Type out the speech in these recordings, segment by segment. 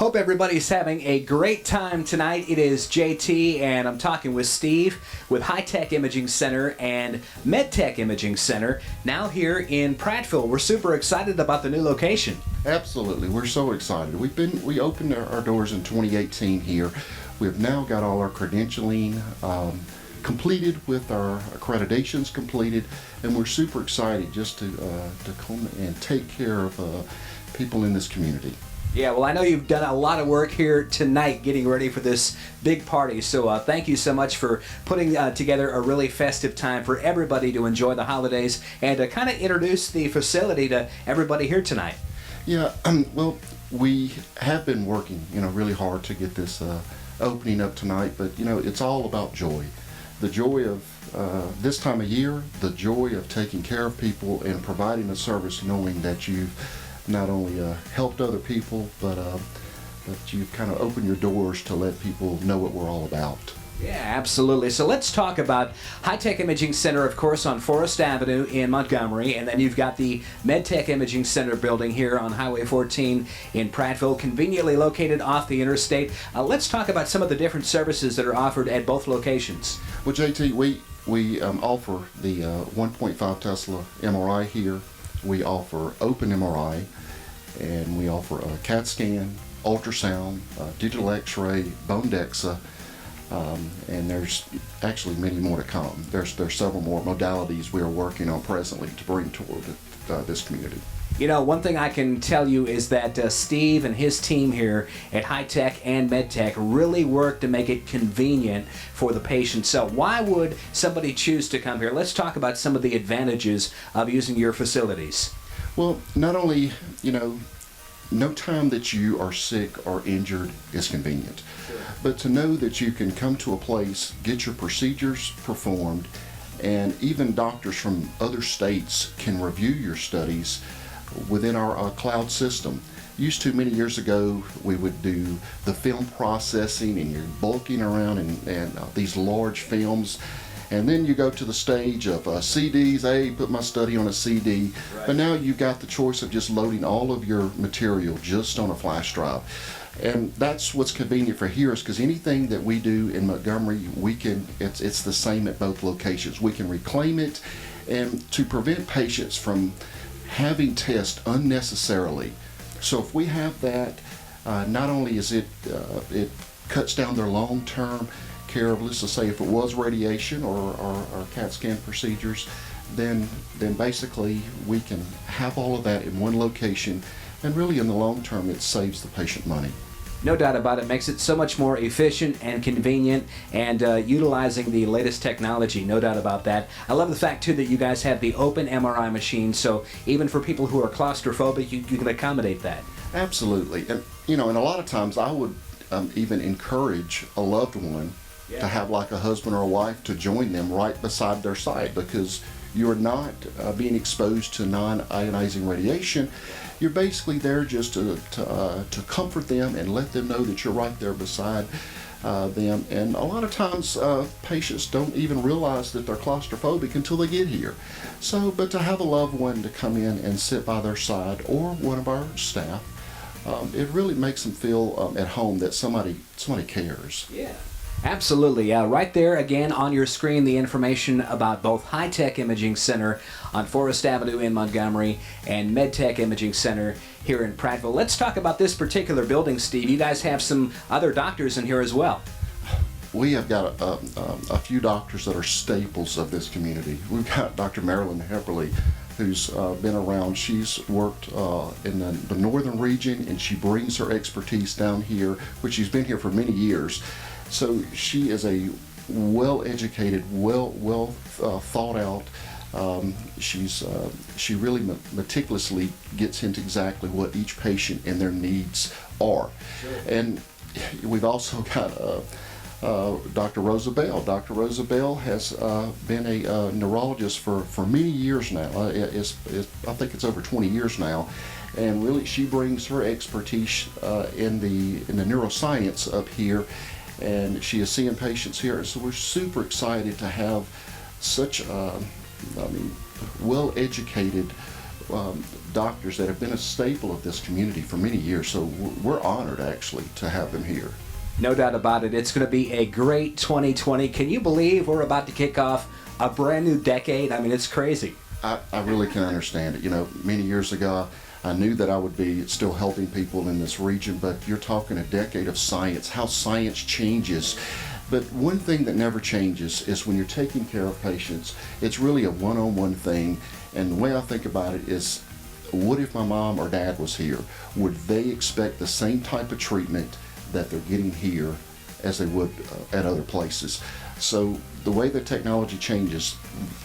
Hope everybody's having a great time tonight. It is JT, and I'm talking with Steve with High Tech Imaging Center and MedTech Imaging Center, now here in Prattville. We're super excited about the new location. Absolutely, we're so excited. We opened our doors in 2018 here. We've now got all our credentialing completed, with our accreditations completed, and we're super excited just to come and take care of people in this community. Yeah, well, I know you've done a lot of work here tonight getting ready for this big party, so thank you so much for putting together a really festive time for everybody to enjoy the holidays and to kind of introduce the facility to everybody here tonight. Yeah, well, we have been working, really hard to get this opening up tonight, but, it's all about joy. The joy of this time of year, the joy of taking care of people and providing a service, knowing that you've not only helped other people, but you've kind of opened your doors to let people know what we're all about. Yeah, absolutely. So let's talk about High Tech Imaging Center, of course, on Forest Avenue in Montgomery, and then you've got the MedTech Imaging Center building here on Highway 14 in Prattville, conveniently located off the interstate. Let's talk about some of the different services that are offered at both locations. Well, JT, we offer the 1.5 Tesla MRI here. We offer open MRI, and we offer a CAT scan, ultrasound, digital X-ray, bone DEXA, and there's actually many more to come. There's several more modalities we are working on presently to bring toward this community. One thing I can tell you is that Steve and his team here at High Tech and MedTech really work to make it convenient for the patient. So why would somebody choose to come here? Let's talk about some of the advantages of using your facilities. Well, not only, no time that you are sick or injured is convenient, but to know that you can come to a place, get your procedures performed, and even doctors from other states can review your studies within our cloud system. Used to, many years ago, we would do the film processing, and you're bulking around and these large films, and then you go to the stage of CDs. Hey, put my study on a CD. Right. But now you've got the choice of just loading all of your material just on a flash drive. And that's what's convenient for here, is because anything that we do in Montgomery, it's the same at both locations. We can reclaim it, and to prevent patients from having tests unnecessarily. So if we have that, not only is it cuts down their long-term care of, let's just say, if it was radiation or CAT scan procedures, then basically we can have all of that in one location, and really in the long term it saves the patient money. No doubt about it. Makes it so much more efficient and convenient, and utilizing the latest technology. No doubt about that. I love the fact, too, that you guys have the open MRI machine, so even for people who are claustrophobic, you can accommodate that. Absolutely. And, and a lot of times I would even encourage a loved one to have like a husband or a wife to join them right beside their side, because you're not being exposed to non-ionizing radiation. You're basically there just to comfort them and let them know that you're right there beside them. And a lot of times patients don't even realize that they're claustrophobic until they get here. But to have a loved one to come in and sit by their side, or one of our staff, it really makes them feel at home, that somebody cares. Yeah. Absolutely. Right there again on your screen, the information about both High Tech Imaging Center on Forest Avenue in Montgomery and MedTech Imaging Center here in Prattville. Let's talk about this particular building, Steve. You guys have some other doctors in here as well. We have got a few doctors that are staples of this community. We've got Dr. Marilyn Hepperly, who's been around. She's worked in the northern region, and she brings her expertise down here, which she's been here for many years. So she is a well-educated, well thought out. She really meticulously gets into exactly what each patient and their needs are. Sure. And we've also got Dr. Rosa Bell. Dr. Rosa Bell has been a neurologist for many years now. I think it's over 20 years now. And really, she brings her expertise in the neuroscience up here, and she is seeing patients here. So we're super excited to have such well-educated doctors that have been a staple of this community for many years. So we're honored actually to have them here. No doubt about it. It's going to be a great 2020. Can you believe we're about to kick off a brand new decade? I mean, it's crazy. I really can understand it. You know, many years ago, I knew that I would be still helping people in this region, but you're talking a decade of science, how science changes. But one thing that never changes is when you're taking care of patients, it's really a one-on-one thing. And the way I think about it is, what if my mom or dad was here? Would they expect the same type of treatment that they're getting here as they would at other places? So the way that technology changes,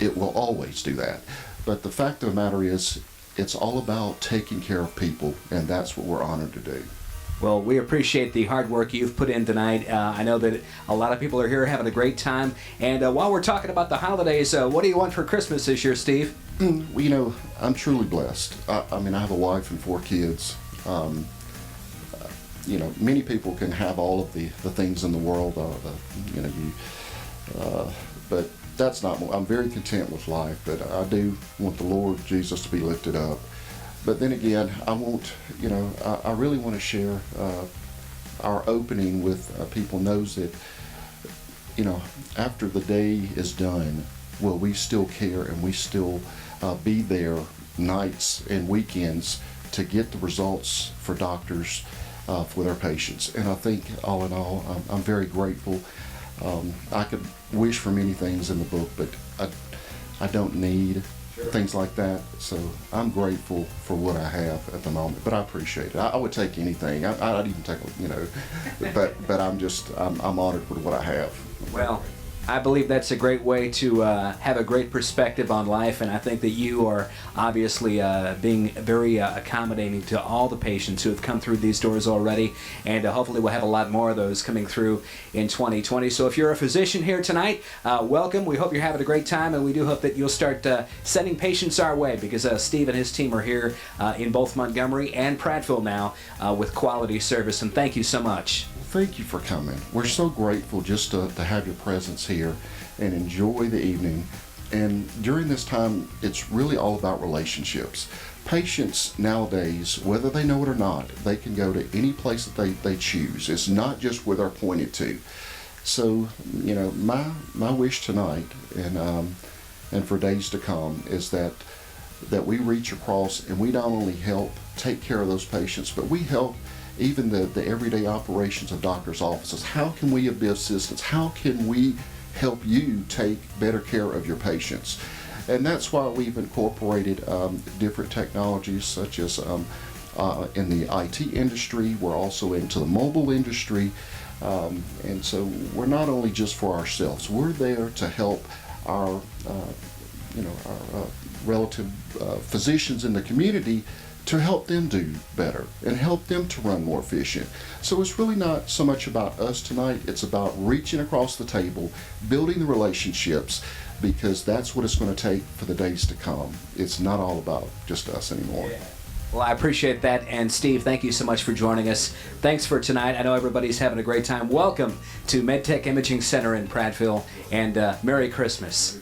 it will always do that. But the fact of the matter is, it's all about taking care of people, and that's what we're honored to do. Well, we appreciate the hard work you've put in tonight. I know that a lot of people are here having a great time. And while we're talking about the holidays, what do you want for Christmas this year, Steve? Well, you know, I'm truly blessed. I mean, I have a wife and 4 kids. You know, many people can have all of the things in the world, but that's not, I'm very content with life, but I do want the Lord Jesus to be lifted up. But then again, I want, you know, I really want to share our opening with people knows that, you know, after the day is done, will we still care and we still be there nights and weekends to get the results for doctors for their patients. And I think all in all, I'm very grateful. I could wish for many things in the book, but I don't need things like that. So I'm grateful for what I have at the moment, but I appreciate it. I would take anything. I'd even take, you know, but I'm honored with what I have. Well, I believe that's a great way to have a great perspective on life, and I think that you are obviously being very accommodating to all the patients who have come through these doors already, and hopefully we'll have a lot more of those coming through in 2020. So if you're a physician here tonight, welcome. We hope you're having a great time, and we do hope that you'll start sending patients our way, because Steve and his team are here in both Montgomery and Prattville now with quality service, and thank you so much. Thank you for coming. We're so grateful just to have your presence here and enjoy the evening. And during this time, it's really all about relationships. Patients nowadays, whether they know it or not, they can go to any place that they choose. It's not just where they're pointed to. So, you know, my wish tonight and for days to come is that we reach across and we not only help take care of those patients, but we help even the everyday operations of doctors' offices. How can we be of assistance? How can we help you take better care of your patients? And that's why we've incorporated different technologies, such as in the IT industry. We're also into the mobile industry. And so we're not only just for ourselves, we're there to help our relative physicians in the community to help them do better and help them to run more efficient. So it's really not so much about us tonight, it's about reaching across the table, building the relationships, because that's what it's going to take for the days to come. It's not all about just us anymore. Yeah. Well, I appreciate that, and Steve, thank you so much for joining us. Thanks for tonight. I know everybody's having a great time. Welcome to MedTech Imaging Center in Prattville, and Merry Christmas.